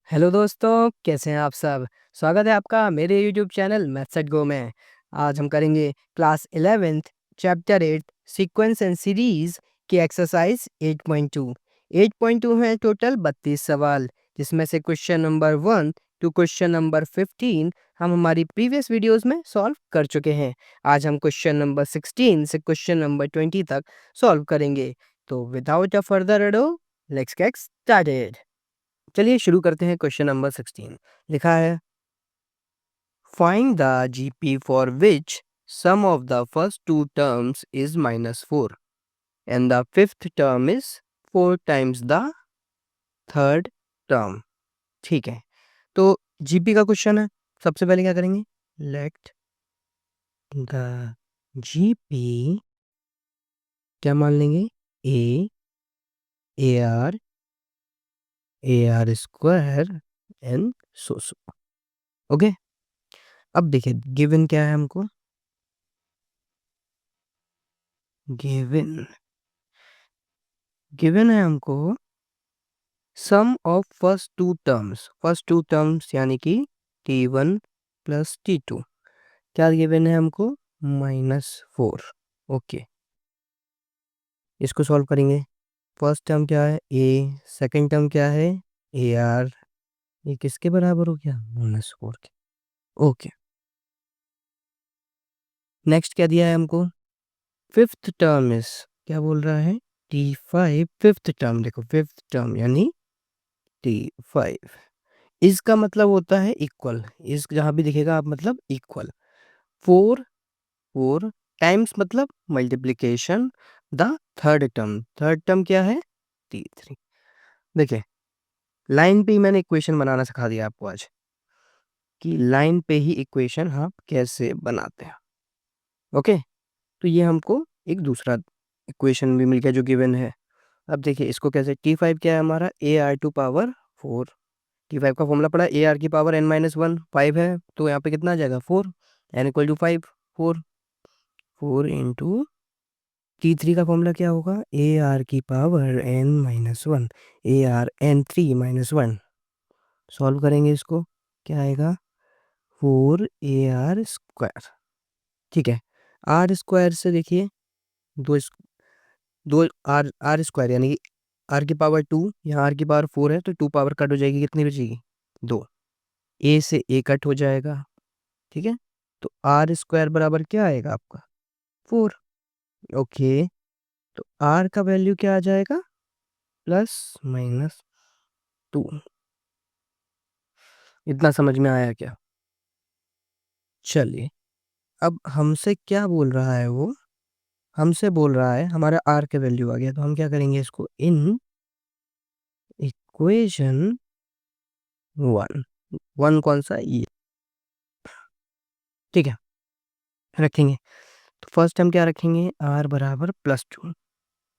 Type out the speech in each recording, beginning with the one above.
Hello दोस्तों, कैसे हैं आप सब? स्वागत है आपका मेरे YouTube channel maths at go में। आज हम करेंगे class 11th chapter 8 sequence and series की एक्सरसाइज 8.2। 8.2 में टोटल 32 सवाल, जिसमें से question number 1 to question number 15 हम हमारी प्रीवियस वीडियोस में सॉल्व कर चुके हैं। आज हम क्वेश्चन नंबर 16 से क्वेश्चन नंबर 20 तक सॉल्व करेंगे। तो without a further ado, let's get started. चलिए शुरू करते हैं। क्वेश्चन नंबर 16 लिखा है, find the GP for which sum of the first two terms is -4 and the fifth term is 4 times the third term. ठीक है, तो जीपी का क्वेश्चन है। सबसे पहले क्या करेंगे, लेट द जीपी क्या मान लेंगे, ए R square and so. Okay, अब देखिए गिवन क्या है हमको, गिवन गिवन है हमको सम ऑफ फर्स्ट टू टर्म्स यानी कि t1 प्लस t2। क्या गिवन है हमको, -4। ओके, इसको सॉल्व करेंगे। फर्स्ट टर्म क्या है a, सेकंड टर्म क्या है ए आर, ये किसके बराबर हो गया, -4 के। ओके, नेक्स्ट क्या दिया है हमको, फिफ्थ टर्म इज, क्या बोल रहा है, t5। फिफ्थ टर्म देखो, फिफ्थ टर्म यानी t5, इसका मतलब होता है इक्वल। इस जहां भी दिखेगा आप मतलब इक्वल। 4 4 टाइम्स मतलब मल्टीप्लीकेशन द थर्ड टर्म क्या है, t3। देखिए लाइन पे ही मैंने इक्वेशन बनाना सिखा दिया आपको आज, कि लाइन पे ही इक्वेशन आप कैसे बनाते हैं। ओके, तो ये हमको एक दूसरा इक्वेशन भी मिल गया जो गिवन है। अब देखिए इसको कैसे, t5 क्या है हमारा, A R to power 4। t5 का फॉर्मूला पड़ा ए आर की पावर n-1, 5 है तो यहाँ पे कितना आ जाएगा 4, n equal to 5, 4 4 into t3 का फॉर्मूला क्या होगा, ए आर की power n-1, A R n3-1। Solve करेंगे इसको, क्या आएगा 4 ए आर स्क्वायर। ठीक है, आर स्क्वायर से देखिए दो आर आर स्क्वायर यानी कि आर की पावर 2, यहाँ आर की पावर 4 है तो 2 पावर कट हो जाएगी, कितनी बचेगी 2, ए से ए कट हो जाएगा। ठीक है, तो आर स्क्वायर बराबर क्या आएगा आपका 4। ओके, तो आर का वैल्यू क्या आ जाएगा, +-2। इतना समझ में आया क्या? चलिए, अब हमसे क्या बोल रहा है वो, हमसे बोल रहा है हमारा आर का वैल्यू आ गया, तो हम क्या करेंगे इसको, इन इक्वेशन 1, 1 कौन सा, ये। ठीक है, रखेंगे। तो फर्स्ट हम क्या रखेंगे, आर बराबर +2,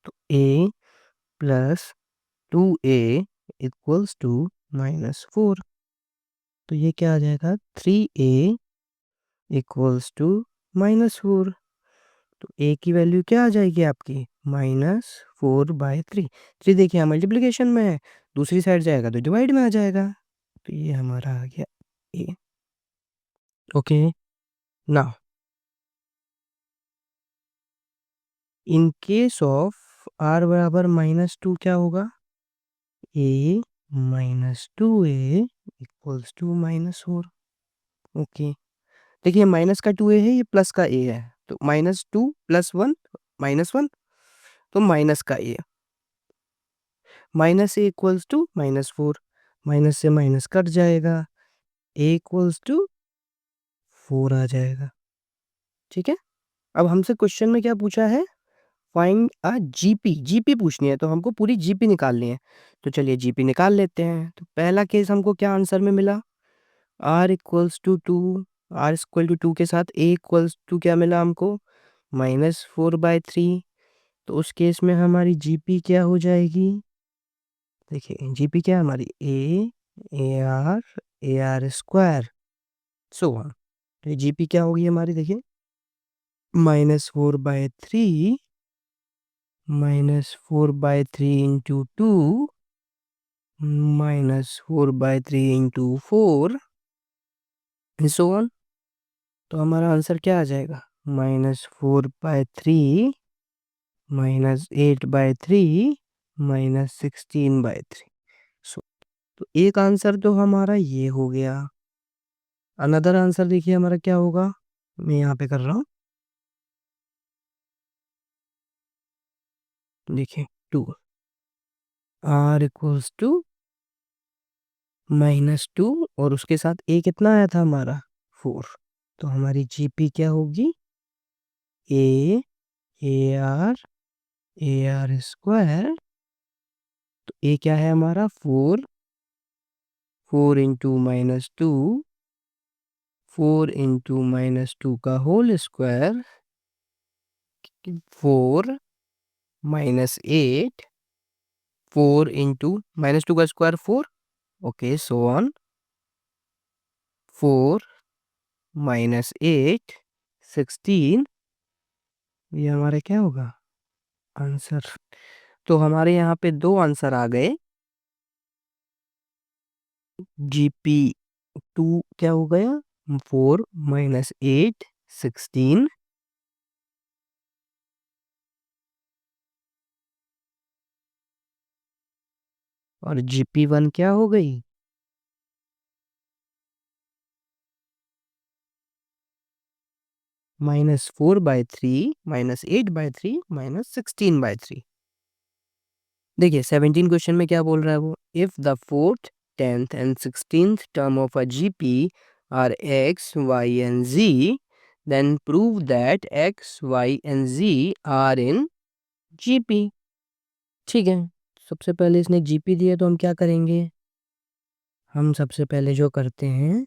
तो ए प्लस 2a इक्वल्स टू -4। तो ये क्या आ जाएगा, 3a इक्वल्स टू -4। तो a की वैल्यू क्या आ जाएगी आपकी, -4/3। 3 देखिए यहाँ मल्टीप्लिकेशन में है, दूसरी साइड जाएगा तो डिवाइड में आ जाएगा। तो ये हमारा आ गया a। Okay, now in case of r बराबर -2 क्या होगा, a -2a equals to -4। Okay, देखिए माइनस का 2a है, ये प्लस का a है, तो -2 + 1 -1, तो माइनस का a, -a equals to -4, minus से माइनस कट जाएगा, a इक्वल्स टू 4 आ जाएगा। ठीक है, अब हमसे क्वेश्चन में क्या पूछा है, फाइंड अ जीपी। जीपी पूछनी है तो हमको पूरी जीपी निकालनी है। तो चलिए जीपी निकाल लेते हैं। तो पहला केस हमको क्या आंसर में मिला, r equals to 2, r equal to 2 के साथ a इक्वल्स टू क्या मिला हमको, -4/3। तो उस केस में हमारी जीपी क्या हो जाएगी, देखिए जीपी क्या है हमारी, ए आर स्क्वायर सो वन। तो जीपी क्या होगी हमारी, देखिए -4/3 इंटू 2 -4/3 इंटू 4 सो ऑन। तो हमारा आंसर क्या आ जाएगा? -4/3 -8/3 -16/3। सो तो एक आंसर तो हमारा ये हो गया। अनदर आंसर देखिए हमारा क्या होगा, मैं यहाँ पे कर रहा हूँ। देखिए 2 r इक्वल्स टू -2 और उसके साथ a कितना आया था हमारा 4। तो हमारी जीपी क्या होगी? a ar square. तो a क्या है हमारा 4, 4 इंटू -2, 4 इंटू -2 का होल स्क्वायर, 4 -8, 4 इंटू -2 का स्क्वायर 4, ओके सो ऑन, 4 -8 16। ये हमारा क्या होगा आंसर? तो हमारे यहाँ पे दो आंसर आ गए। जीपी 2 क्या हो गया 4 -8 16, और जीपी 1 क्या हो गई -4/3 -8/3 -16/3। देखिए 17 क्वेश्चन में क्या बोल रहा है वो, if the fourth 10th and 16th term of a GP are X Y and Z, then prove that X Y and Z are in GP. ठीक है, सबसे पहले इसने जीपी दिया तो हम क्या करेंगे, हम सबसे पहले जो करते हैं,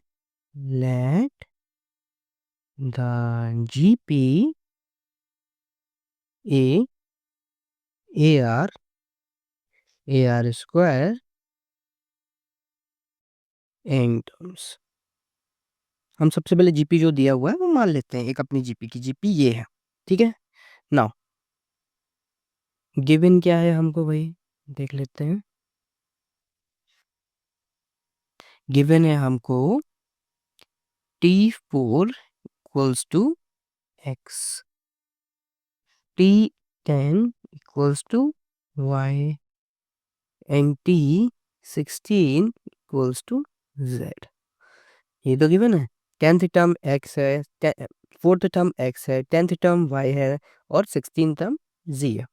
let the GP A A R square N terms. हम सबसे पहले जीपी जो दिया हुआ है वो मान लेते हैं, एक अपनी जीपी की जीपी ये है। ठीक है, नाउ गिवन क्या है हमको भाई देख लेते हैं। गिवन है हमको T4 equals to x, T10 equals to y and T16 equals to z। ये तो गिवन है। 10th टर्म x है, 4th टर्म x है, 10th टर्म y है और 16th टर्म z है।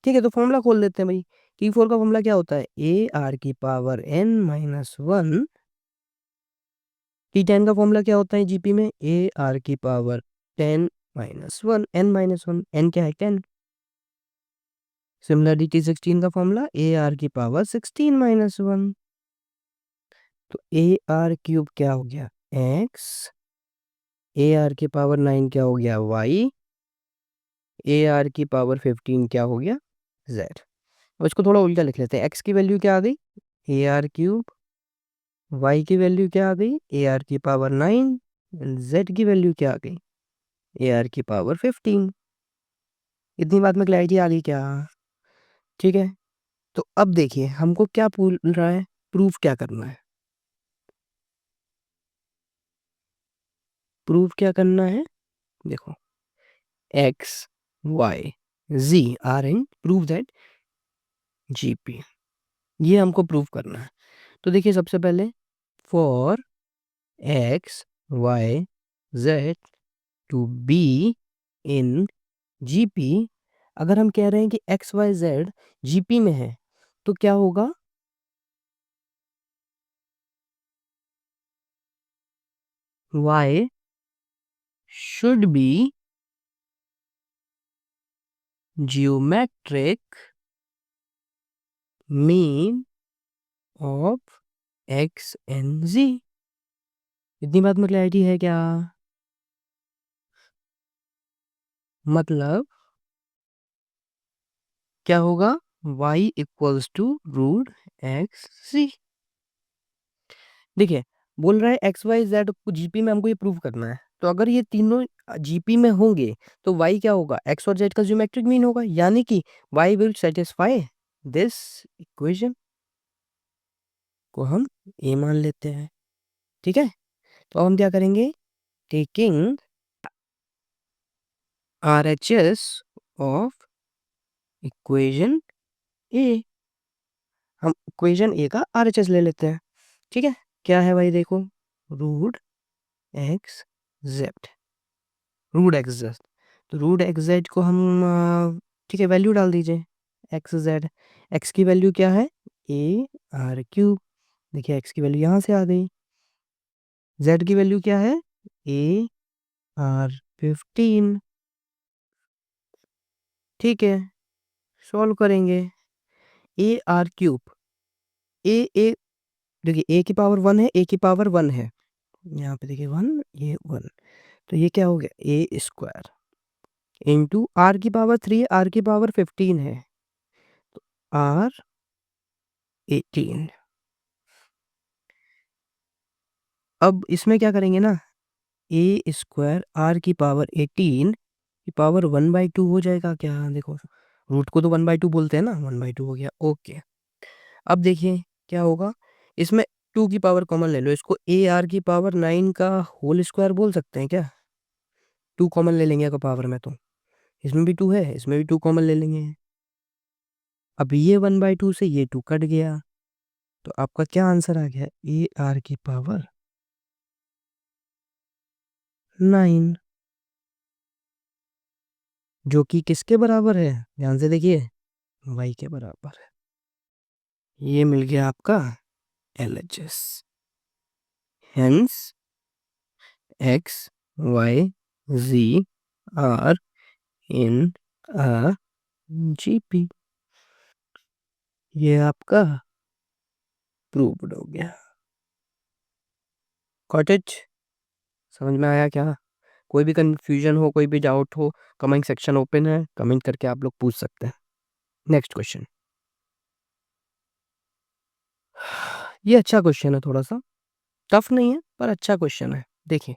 ठीक है, तो फॉर्मूला खोल लेते हैं भाई। T4 का फॉर्मूला क्या होता है, ए आर की पावर n-1। T10 का फॉर्मूला क्या होता है जीपी में, ए आर की पावर 10-1 n-1, n क्या है 10। सिमिलरली T16 का फॉर्मूला ए आर की पावर 16-1। तो ए आर क्यूब क्या हो गया x, ए आर की पावर 9 क्या हो गया y, ए आर की पावर 15 क्या हो गया z। अब इसको थोड़ा उल्टा लिख लेते हैं, x की वैल्यू क्या आ गई ए आर क्यूब, y की वैल्यू क्या आ गई ए आर की पावर 9, z की वैल्यू क्या आ गई ए आर की पावर 15। इतनी बात में क्लैरिटी आ गई क्या? ठीक है, तो अब देखिए हमको क्या पूछ रहा है, प्रूफ क्या करना है। प्रूफ क्या करना है, देखो x y z are in prove that GP, ये हमको प्रूव करना है। तो देखिए सबसे पहले for x y z to be in GP, अगर हम कह रहे हैं कि एक्स वाई जेड जीपी में है तो क्या होगा, y should be geometric mean of x and z। इतनी बात में क्लैरिटी है क्या? मतलब क्या होगा, y equals to root X C. देखिए बोल रहा है एक्स वाई जेड को जीपी में हमको ये प्रूव करना है, तो अगर ये तीनों जीपी में होंगे तो y क्या होगा, x और z का ज्योमेट्रिक मीन होगा, यानी कि y will satisfy this equation. को हम a मान लेते हैं, ठीक है। तो अब हम क्या करेंगे, टेकिंग RHS ऑफ इक्वेशन ए, हम इक्वेशन ए का RHS ले लेते हैं, ठीक है। क्या है भाई, देखो, root X Z, root X Z. तो रूट एक्स जेड को हम ठीक है, वैल्यू डाल दीजिए, एक्स जेड। एक्स की वैल्यू क्या है, ए आर क्यूब, देखिए एक्स की वैल्यू यहाँ से आ गई। जेड की वैल्यू क्या है, ए आर 15, ठीक है। सॉल्व करेंगे, ए आर क्यूब, ए देखिए ए की पावर 1 है, ए की पावर 1 है, यहाँ पे देखिए 1, ये 1, तो ये क्या हो गया, ए स्क्वायर इंटू आर की पावर 3 है, आर की पावर 15 है, तो आर 18। अब इसमें क्या करेंगे ना, ए स्क्वायर आर की पावर 18 की पावर 1/2 हो जाएगा क्या, देखो रूट को तो 1/2 बोलते हैं ना, 1/2 हो गया, ओके। अब देखिए क्या होगा, इसमें 2 की पावर कॉमन ले लो, इसको ए आर की पावर 9 का होल स्क्वायर बोल सकते हैं क्या, 2 कॉमन ले लेंगे अगर पावर में, तो इसमें भी 2 है, इसमें भी 2 कॉमन ले लेंगे। अब ये 1/2 से ये 2 कट गया, तो आपका क्या आंसर आ गया, ए आर की पावर 9, जो कि किसके बराबर है, ध्यान से देखिए, वाई के बराबर है। ये मिल गया आपका LHS, hence X Y Z are in a GP, ये आपका प्रूव्ड हो गया। कॉटेज, समझ में आया क्या, कोई भी कंफ्यूजन हो, कोई भी डाउट हो, कमेंट सेक्शन ओपन है, कमेंट करके आप लोग पूछ सकते हैं। नेक्स्ट क्वेश्चन, ये अच्छा क्वेश्चन है, थोड़ा सा टफ नहीं है पर अच्छा क्वेश्चन है, देखिए,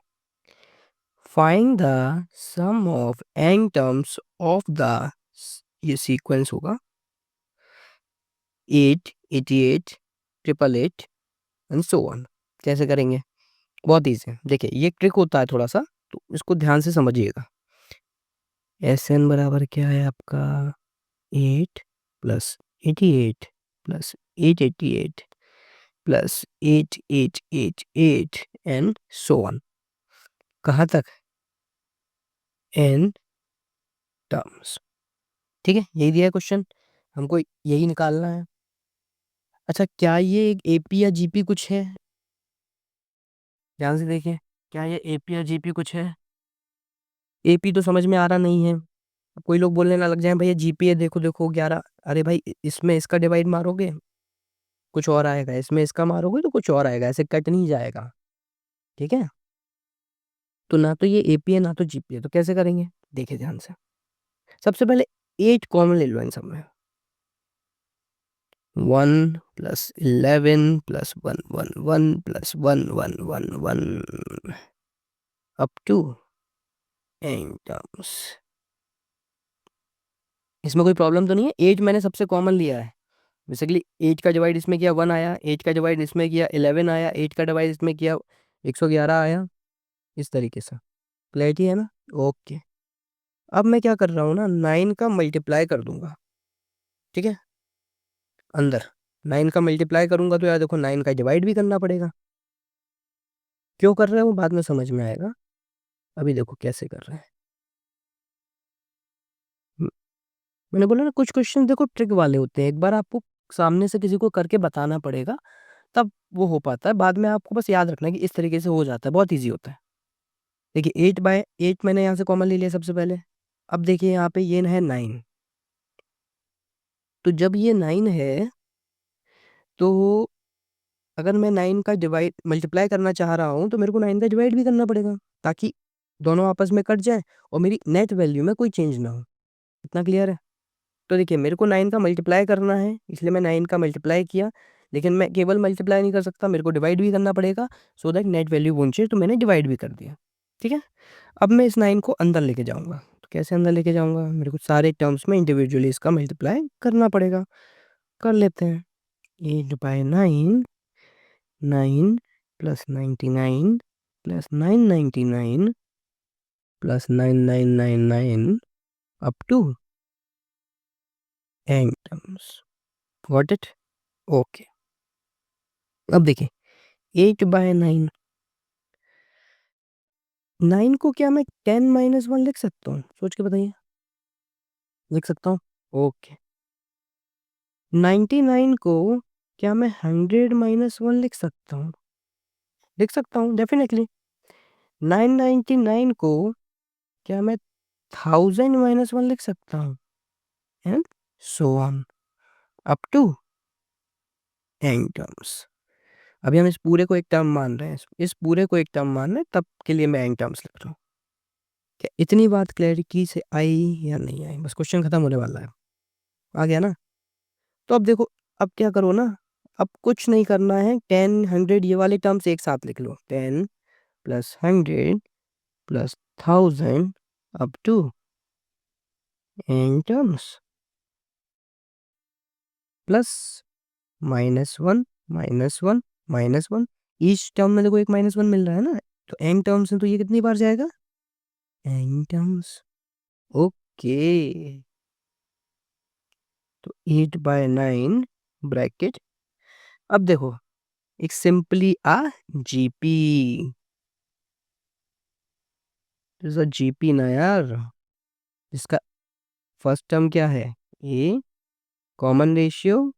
find the sum of n terms of the, ये सीक्वेंस होगा 8, 88, 888 एंड सो ऑन। कैसे करेंगे, बहुत ईजी है, देखिए ये ट्रिक होता है थोड़ा सा, तो इसको ध्यान से समझिएगा। एस एन बराबर क्या है आपका, 8 plus 88 plus 888 plus 8888 and so on, कहाँ तक, एन टर्म्स, ठीक है। यही दिया है क्वेश्चन, हमको यही निकालना है। अच्छा, क्या ये एक एपी या जीपी कुछ है, ध्यान से देखिए, क्या ये एपी या जीपी कुछ है, एपी तो समझ में आ रहा नहीं है। अब कोई लोग बोलने ना लग जाए भैया जीपी है, देखो देखो 11, अरे भाई इसमें इसका डिवाइड मारोगे कुछ और आएगा, इसमें इसका मारोगे तो कुछ और आएगा, ऐसे कट नहीं जाएगा, ठीक है। तो ना तो ये एपी है ना तो जीपी है, तो कैसे करेंगे, देखिए ध्यान से, सबसे पहले 8 कॉमन ले लो इन सब में, 1 plus 11 plus 1 plus 1 up to N terms. इसमें कोई प्रॉब्लम तो नहीं है, 8 मैंने सबसे कॉमन लिया है, बेसिकली 8 का डिवाइड इसमें किया 1 आया, 8 का डिवाइड इसमें किया 11 आया, 8 का डिवाइड इसमें किया 111 आया, इस तरीके से, क्लैरिटी है ना, ओके। अब मैं क्या कर रहा हूँ ना, 9 का मल्टीप्लाई कर दूंगा, ठीक है, अंदर 9 का मल्टीप्लाई करूंगा तो यार देखो 9 का डिवाइड भी करना पड़ेगा, क्यों कर रहे हो बाद में समझ में आएगा, अभी देखो कैसे कर रहे हैं। म- मैंने बोला ना कुछ क्वेश्चन देखो ट्रिक वाले होते हैं, एक बार आपको सामने से किसी को करके बताना पड़ेगा, तब वो हो पाता है, बाद में आपको बस याद रखना है कि इस तरीके से हो जाता है, बहुत ईजी होता है। देखिए 8/8 मैंने यहाँ से कॉमन ले लिया सबसे पहले, अब देखिए यहाँ पे ये है 9, तो जब ये 9 है, तो अगर मैं 9 का डिवाइड मल्टीप्लाई करना चाह रहा हूँ तो मेरे को 9 का डिवाइड भी करना पड़ेगा, ताकि दोनों आपस में कट जाए और मेरी नेट वैल्यू में कोई चेंज ना हो, इतना क्लियर है। तो देखिए मेरे को 9 का मल्टीप्लाई करना है, इसलिए मैं 9 का मल्टीप्लाई किया, लेकिन मैं केवल मल्टीप्लाई नहीं कर सकता, मेरे को डिवाइड भी करना पड़ेगा, so that net value won't change, तो मैंने डिवाइड भी कर दिया, ठीक है। अब मैं इस 9 को अंदर लेके जाऊंगा, तो कैसे अंदर लेके जाऊंगा, मेरे को सारे टर्म्स में इंडिविजुअली इसका मल्टीप्लाई करना पड़ेगा, कर लेते हैं। 8/9 9 plus 99 plus 999 plus 9999 up to n terms. Got it? Okay. अब देखिए 8/9, 9 को क्या मैं 10 माइनस 1 लिख सकता हूँ? सोच के बताइए। लिख सकता हूँ? ओके। 99 को क्या मैं 100 माइनस 1 लिख सकता हूँ? लिख सकता हूँ डेफिनेटली। 999 को क्या मैं 1000 माइनस 1 लिख सकता हूँ? And so on up to n terms. अभी हम इस पूरे को एक टर्म मान रहे हैं, इस पूरे को एक टर्म मान रहे हैं, तब के लिए मैं n टर्म्स लिख रहा हूँ। क्या इतनी बात क्लैरिटी से आई या नहीं आई? बस क्वेश्चन खत्म होने वाला है। आ गया ना? तो अब देखो, अब क्या करो ना, अब कुछ नहीं करना है। 10 100 ये वाले टर्म्स एक साथ लिख लो। 10 plus 100 plus 1000 up to n terms plus -1 -1 -1। Each term में देखो एक -1 मिल रहा है ना, तो n टर्म्स में तो ये कितनी बार जाएगा? n terms. ओके। तो 8/9 ब्रैकेट। अब देखो, एक सिंपली जीपी, जीपी ना यार। इसका फर्स्ट टर्म क्या है? ए कॉमन रेशियो,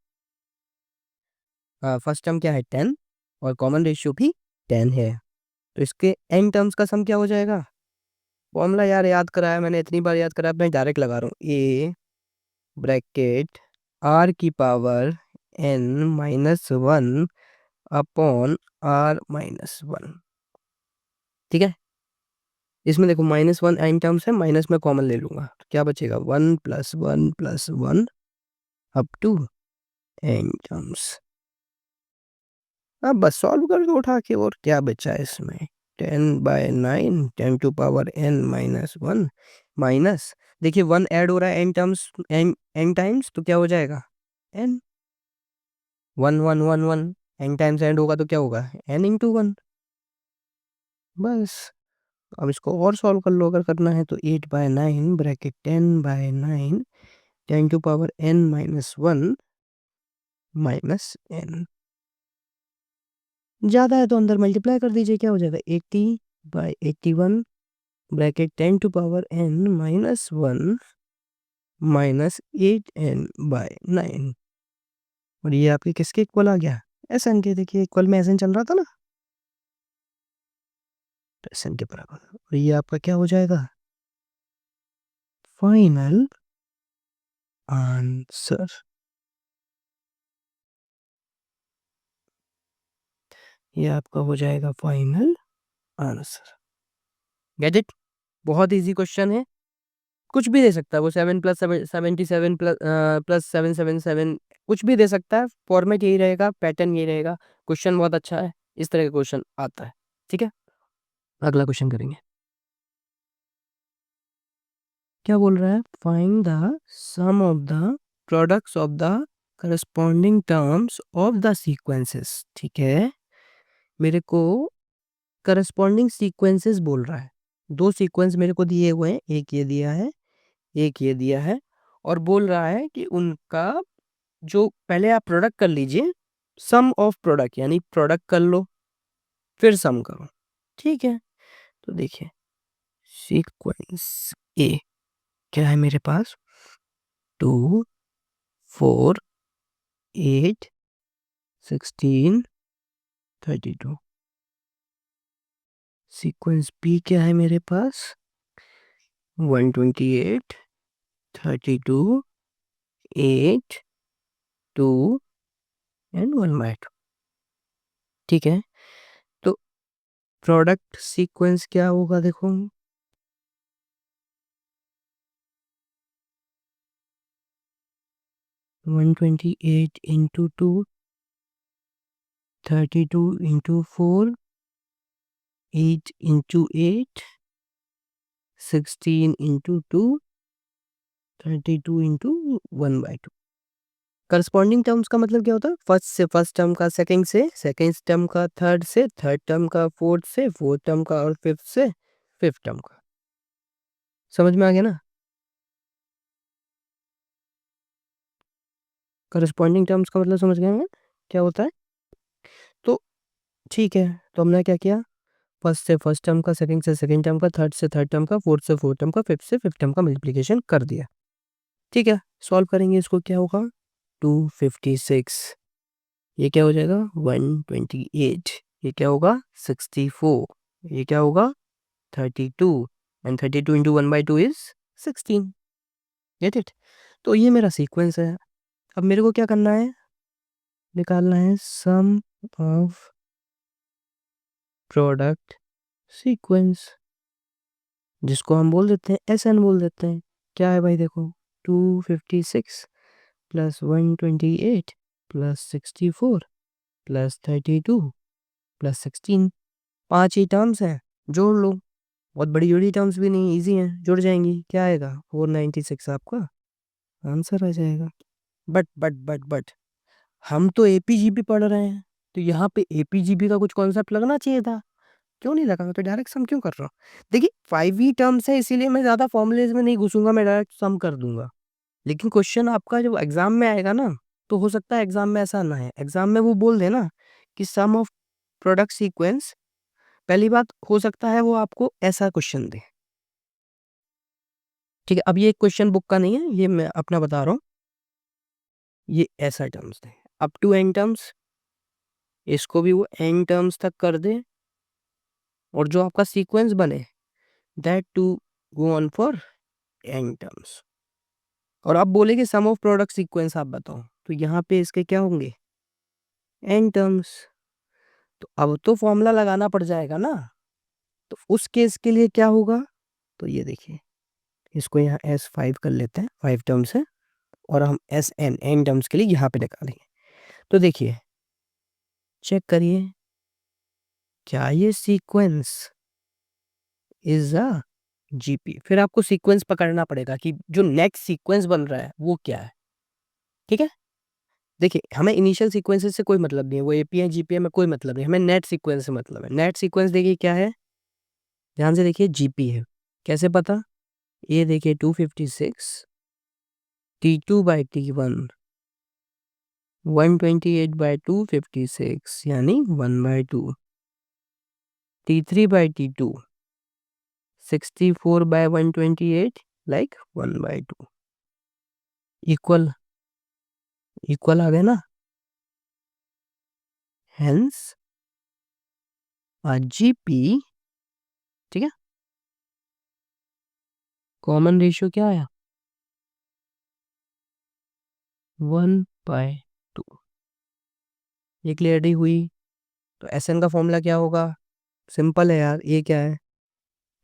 फर्स्ट टर्म क्या है? 10, और कॉमन रेशियो भी 10 है। तो इसके n टर्म्स का सम क्या हो जाएगा? फॉर्मूला यार याद कराया मैंने, इतनी बार याद कराया, मैं डायरेक्ट लगा रहा हूँ। ए ब्रैकेट r की power n minus 1 upon r-1। ठीक है। इसमें देखो -1 n टर्म्स है, माइनस में कॉमन ले लूंगा, तो क्या बचेगा? 1 + 1 + 1 अप टू n टर्म्स। अब बस सॉल्व कर दो उठा के, और क्या बचा है इसमें? 10/9 10 to power n minus 1 minus, देखिए 1 ऐड हो रहा है n टर्म्स, n टाइम्स, तो क्या हो जाएगा? n 1 1 1 1 n टाइम्स ऐड होगा तो क्या होगा? n into 1। बस। अब इसको और सॉल्व कर लो अगर करना है तो। 8/9 bracket 10/9 10 to power n minus 1 minus n। ज़्यादा है तो अंदर मल्टीप्लाई कर दीजिए, क्या हो जाएगा? 80/81 bracket 10 to power n minus 1 minus 8n/9। और ये आपके किसके इक्वल आ गया? एसएन के। देखिए इक्वल में एसएन चल रहा था ना, तो एसएन के बराबर। और ये आपका क्या हो जाएगा? Final answer. ये आपका हो जाएगा फाइनल आंसर। Get it? बहुत इजी क्वेश्चन है, कुछ भी दे सकता है वो। 7 + 77 प्लस 777 कुछ भी दे सकता है। फॉर्मेट यही रहेगा, पैटर्न यही रहेगा। क्वेश्चन बहुत अच्छा है, इस तरह का क्वेश्चन आता है। ठीक है, अगला क्वेश्चन करेंगे। क्या बोल रहा है? Find the sum of the products of the corresponding terms of the sequences. ठीक है, मेरे को करस्पॉन्डिंग सीक्वेंसेस बोल रहा है। दो सीक्वेंस मेरे को दिए हुए हैं, एक ये दिया है, एक ये दिया है, और बोल रहा है कि उनका जो पहले आप प्रोडक्ट कर लीजिए, सम ऑफ प्रोडक्ट, यानी प्रोडक्ट कर लो फिर सम करो। ठीक है, तो देखिए सीक्वेंस ए क्या है मेरे पास? 2 4 8 16 32। सीक्वेंस बी क्या है मेरे पास? 128 32 8 2 एंड 1/2। ठीक है, तो प्रोडक्ट सीक्वेंस क्या होगा? देखो 128 into 2 32 into 4 8 into 8 16 into 2 32 into 1/2। Corresponding terms का मतलब क्या होता है? फर्स्ट से फर्स्ट टर्म का, सेकंड से सेकंड टर्म का, थर्ड से थर्ड टर्म का, फोर्थ से फोर्थ टर्म का और फिफ्थ से फिफ्थ टर्म का। समझ में आ गया ना? करस्पॉन्डिंग टर्म्स का मतलब समझ गए ना क्या होता है? तो ठीक है, तो हमने क्या किया? फर्स्ट से फर्स्ट टर्म का, सेकंड से सेकंड टर्म का, थर्ड से थर्ड टर्म का, फोर्थ से फोर्थ टर्म का, फिफ्थ से फिफ्थ टर्म का मल्टीप्लिकेशन कर दिया। ठीक है, सॉल्व करेंगे इसको, क्या होगा? 256, ये क्या हो जाएगा? 128, ये क्या होगा? 64, ये क्या होगा? 32, and 32 into 1/2 is 16। Get it? तो ये मेरा सीक्वेंस है। अब मेरे को क्या करना है? निकालना है सम ऑफ प्रोडक्ट सीक्वेंस, जिसको हम बोल देते हैं एस एन बोल देते हैं। क्या है भाई? देखो, 256 प्लस 128 प्लस 64 प्लस 32 प्लस 16, 5 ही टर्म्स हैं, जोड़ लो। बहुत बड़ी बड़ी टर्म्स भी नहीं, इजी हैं, जुड़ जाएंगी। क्या आएगा? 496 आपका आंसर आ जाएगा। बट हम तो एपीजीपी पढ़ रहे हैं, तो यहाँ पे एपीजीपी का कुछ कॉन्सेप्ट लगना चाहिए था। क्यों नहीं लगा? तो डायरेक्ट सम क्यों कर रहा हूँ? देखिए 5 ही टर्म्स है, इसीलिए मैं ज्यादा फॉर्मुलेज में नहीं घुसूंगा, मैं डायरेक्ट सम कर दूंगा। लेकिन क्वेश्चन आपका जब एग्जाम में आएगा ना, तो हो सकता है एग्जाम में ऐसा ना है। एग्जाम में वो बोल देना कि सम ऑफ प्रोडक्ट सीक्वेंस, पहली बात हो सकता है वो आपको ऐसा क्वेश्चन दे। ठीक है, अब ये क्वेश्चन बुक का नहीं है, ये मैं अपना बता रहा हूँ। ये ऐसा टर्म्स दे, अप टू एन टर्म्स, इसको भी वो एन टर्म्स तक कर दे, और जो आपका सीक्वेंस बने that to go on for n terms. और आप बोले कि सम ऑफ प्रोडक्ट सीक्वेंस आप बताओ, तो यहाँ पे इसके क्या होंगे? N terms. तो अब तो फॉर्मूला लगाना पड़ जाएगा ना। तो उस केस के लिए क्या होगा? तो ये देखिए, इसको यहाँ S5 कर लेते हैं, 5 टर्म्स है, और हम एन टर्म्स के लिए यहाँ पे निकालेंगे। तो देखिए, चेक करिए, क्या ये सीक्वेंस इज अ जीपी? फिर आपको सीक्वेंस पकड़ना पड़ेगा कि जो नेक्स्ट सीक्वेंस बन रहा है वो क्या है। ठीक है, देखिए हमें इनिशियल सीक्वेंसेस से कोई मतलब नहीं है, वो एपी है जीपी है में कोई मतलब नहीं, हमें नेट सीक्वेंस से मतलब है। नेट सीक्वेंस देखिए क्या है, ध्यान से देखिए, जीपी है। कैसे पता? ये देखिए 256 T2/T1 128/256 यानी 1/2, T3/T2 64/128 लाइक 1/2, इक्वल इक्वल आ गया ना? हेंस जीपी, ठीक है, कॉमन रेशियो क्या आया? 1/2। ये क्लियरिटी हुई? तो एस एन का फॉर्मूला क्या होगा? सिंपल है यार, ये क्या है?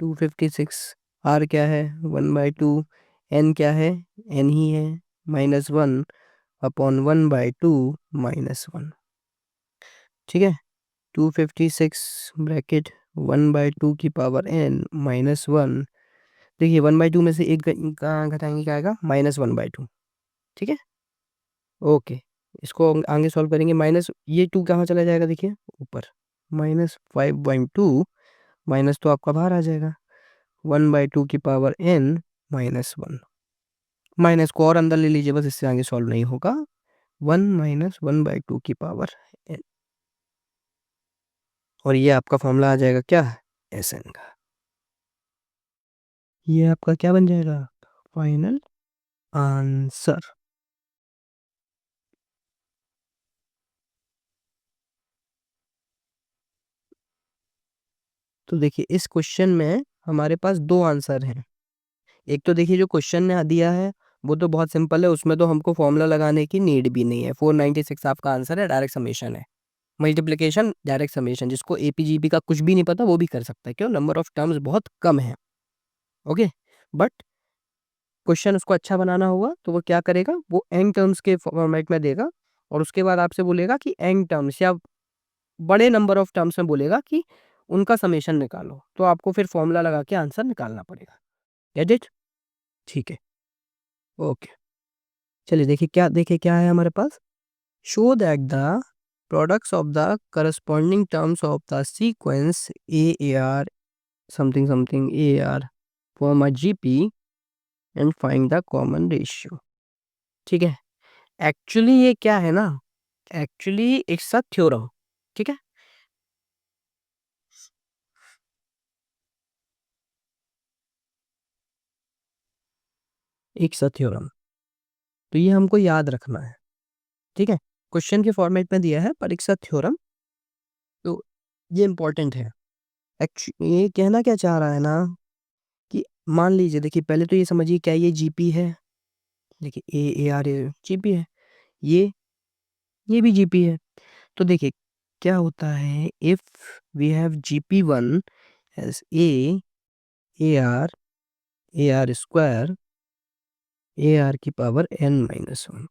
256, आर क्या है? 1/2, एन क्या है? एन ही है, -1 अपॉन 1/2 -1। ठीक है, 256 ब्रैकेट 1/2 की पावर n -1। देखिए 1/2 में से एक कहाँ घटाएंगे, क्या आएगा? -1/2। ठीक है, ओके, इसको आगे सॉल्व करेंगे। माइनस ये 2 कहाँ चला जाएगा? देखिए ऊपर, -5/2, माइनस तो आपका बाहर आ जाएगा, 1/2 की पावर n -1। माइनस को और अंदर ले लीजिए, बस इससे आगे सॉल्व नहीं होगा। 1 - 1/2 की पावर n, और ये आपका फॉर्मूला आ जाएगा क्या? एस एन का। ये आपका क्या बन जाएगा? Final answer. तो देखिए इस क्वेश्चन में हमारे पास दो आंसर हैं। एक तो देखिए जो क्वेश्चन ने दिया है वो तो बहुत सिंपल है, उसमें तो हमको फॉर्मूला लगाने की नीड भी नहीं है। 496 आपका आंसर है, डायरेक्ट समेशन है, मल्टीप्लिकेशन डायरेक्ट समेशन। जिसको एपीजीपी का कुछ भी नहीं पता वो भी कर सकता है, क्यों? नंबर ऑफ टर्म्स बहुत कम है। ओके, बट क्वेश्चन उसको अच्छा बनाना होगा तो वो क्या करेगा? वो एन टर्म्स के फॉर्मेट में देगा, और उसके बाद आपसे बोलेगा कि एन टर्म्स या बड़े नंबर ऑफ टर्म्स में बोलेगा कि उनका समेशन निकालो, तो आपको फिर फॉर्मूला लगा के आंसर निकालना पड़ेगा। Get it? ठीक है, ओके। चलिए देखिए क्या है हमारे पास। Show that the products of the corresponding terms of the sequence A R something something A R form a GP and find the common ratio. ठीक है, एक्चुअली ये क्या है ना, एक्चुअली इट्स अ थ्योरम। ठीक है, इट्स अ थ्योरम, तो ये हमको याद रखना है। ठीक है, क्वेश्चन के फॉर्मेट में दिया है पर इट्स अ थ्योरम, तो ये इंपॉर्टेंट है। एक्चुअली ये कहना क्या चाह रहा है ना कि मान लीजिए, देखिए पहले तो ये समझिए क्या ये जीपी है। देखिए ए आर जीपी है, ये ये भी जीपी है। तो देखिए क्या होता है, if we have GP one as A R square A R की पावर एन माइनस वन,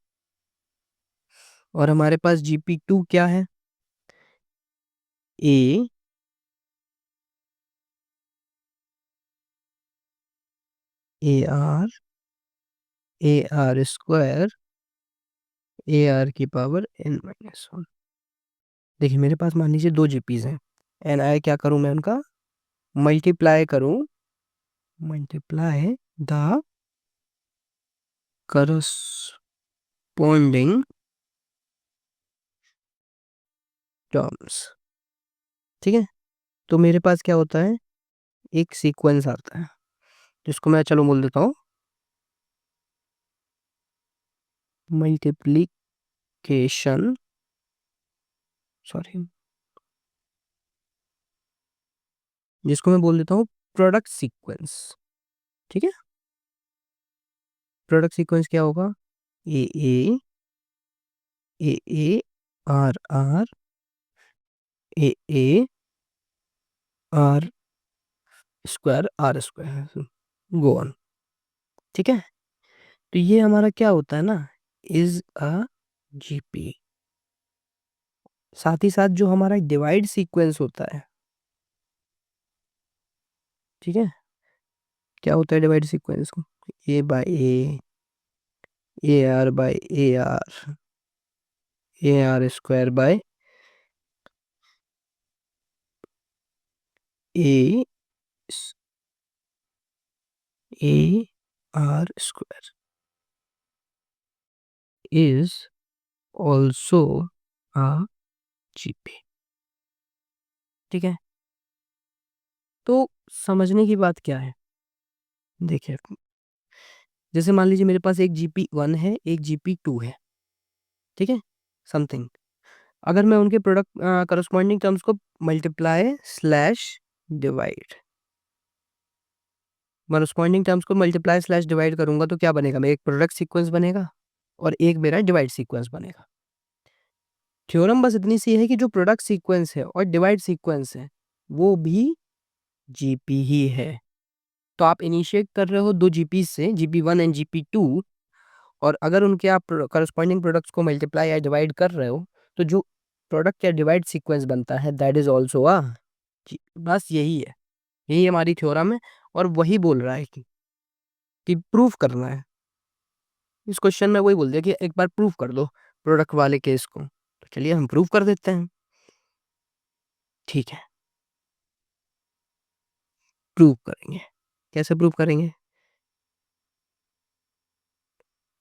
और हमारे पास जीपी टू क्या है, A A R square A R की पावर एन माइनस वन। देखिए मेरे पास मान लीजिए दो जीपीज हैं, एन आई क्या करूं मैं उनका मल्टीप्लाई करूं, मल्टीप्लाई द करस्पॉन्डिंग टर्म्स। ठीक है, तो मेरे पास क्या होता है, एक सीक्वेंस आता है जिसको मैं चलो बोल देता हूँ मल्टीप्लिकेशन, सॉरी, जिसको मैं बोल देता हूँ प्रोडक्ट सीक्वेंस। ठीक है, प्रोडक्ट सीक्वेंस क्या होगा, A A A A R R A A R square R square go on. ठीक है, तो ये हमारा क्या होता है ना, इज अ जीपी। साथ ही साथ जो हमारा डिवाइड सीक्वेंस होता है, ठीक है, क्या होता है डिवाइड सीक्वेंस को, A by A R by A R square by A A R square is also a GP. ठीक है, तो समझने की बात क्या है, देखिए जैसे मान लीजिए मेरे पास एक जीपी वन है एक जीपी टू है, ठीक है, समथिंग, अगर मैं उनके प्रोडक्ट करस्पॉन्डिंग टर्म्स को multiply slash divide, corresponding terms को मल्टीप्लाई स्लैश डिवाइड करूंगा तो क्या बनेगा, मेरा एक प्रोडक्ट सीक्वेंस बनेगा और एक मेरा डिवाइड सीक्वेंस बनेगा। थ्योरम बस इतनी सी है कि जो प्रोडक्ट सीक्वेंस है और डिवाइड सीक्वेंस है वो भी जीपी ही है। तो आप इनिशिएट कर रहे हो दो जीपी से, GP one and GP two, और अगर उनके आप करस्पॉन्डिंग प्रोडक्ट्स को मल्टीप्लाई या डिवाइड कर रहे हो तो जो प्रोडक्ट या डिवाइड सीक्वेंस बनता है दैट इज ऑल्सो आ, बस यही है, यही हमारी थ्योरम है। और वही बोल रहा है कि प्रूफ करना है। इस क्वेश्चन में वही बोल दिया कि एक बार प्रूफ कर दो प्रोडक्ट वाले केस को, तो चलिए हम प्रूफ कर देते हैं। ठीक है, प्रूव करेंगे, कैसे प्रूव करेंगे,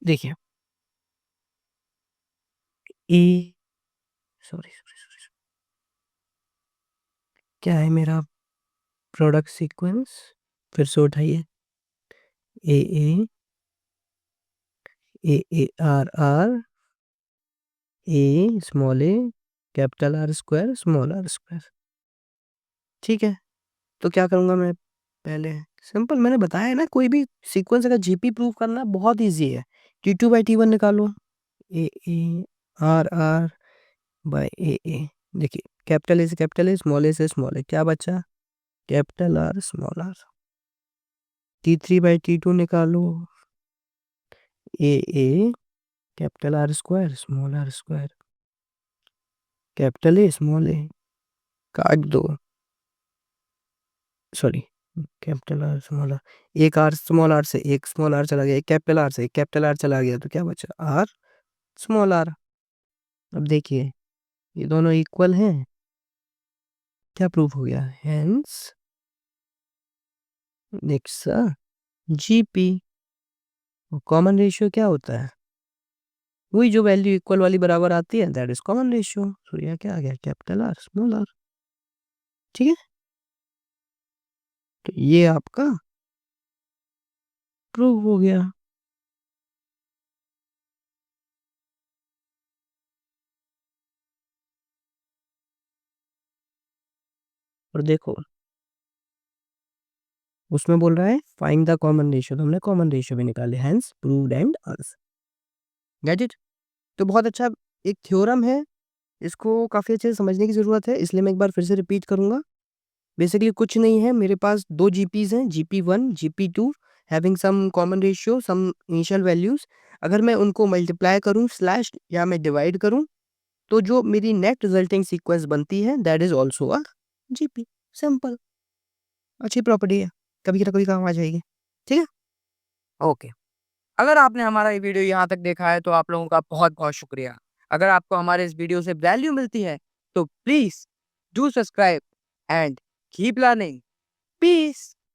देखिए ए सॉरी सॉरी सॉरी, क्या है मेरा प्रोडक्ट सीक्वेंस, फिर से उठाइए, A A A A R R A small A capital R square small R square. ठीक है, तो क्या करूंगा मैं, पहले सिंपल मैंने बताया है ना, कोई भी सीक्वेंस अगर जीपी प्रूव करना बहुत इजी है, T two by T one निकालो, A R R by A, देखिए कैपिटल ए से स्मॉल ए क्या बचा, capital R small R, T three by T two निकालो, A capital R square small R square, capital A small A, काट दो, sorry capital R small R, एक R small R से एक small are चला गया, एक कैपिटल आर से एक कैपिटल आर चला गया, तो क्या बचा? R small R. अब देखिए ये दोनों इक्वल हैं, क्या प्रूफ हो गया? Hence next GP. Common ratio क्या होता है? वही जो वैल्यू इक्वल वाली बराबर आती है, दैट इज कॉमन रेशियो। तो यह क्या आ गया? Capital R small R. ठीक है, तो ये आपका प्रूव हो गया। और देखो उसमें बोल रहा है फाइंड द कॉमन रेशियो, तो हमने कॉमन रेशियो भी निकाले, hence proved and answer. Get it? तो बहुत अच्छा एक थ्योरम है, इसको काफ़ी अच्छे से समझने की ज़रूरत है, इसलिए मैं एक बार फिर से रिपीट करूंगा। बेसिकली कुछ नहीं है, मेरे पास दो जीपीज हैं, GP 1 GP 2, having some common ratio, some initial values. अगर मैं उनको मल्टीप्लाई करूं स्लैश या मैं डिवाइड करूं, तो जो मेरी नेट रिजल्टिंग सीक्वेंस बनती है that is also a GP. Simple, अच्छी प्रॉपर्टी है, कभी ना कभी काम आ जाएगी। ठीक है, ओके। अगर आपने हमारा ये वीडियो यहाँ तक देखा है तो आप लोगों का बहुत बहुत शुक्रिया। अगर आपको हमारे इस वीडियो से वैल्यू मिलती है तो please do subscribe and keep learning. Piece.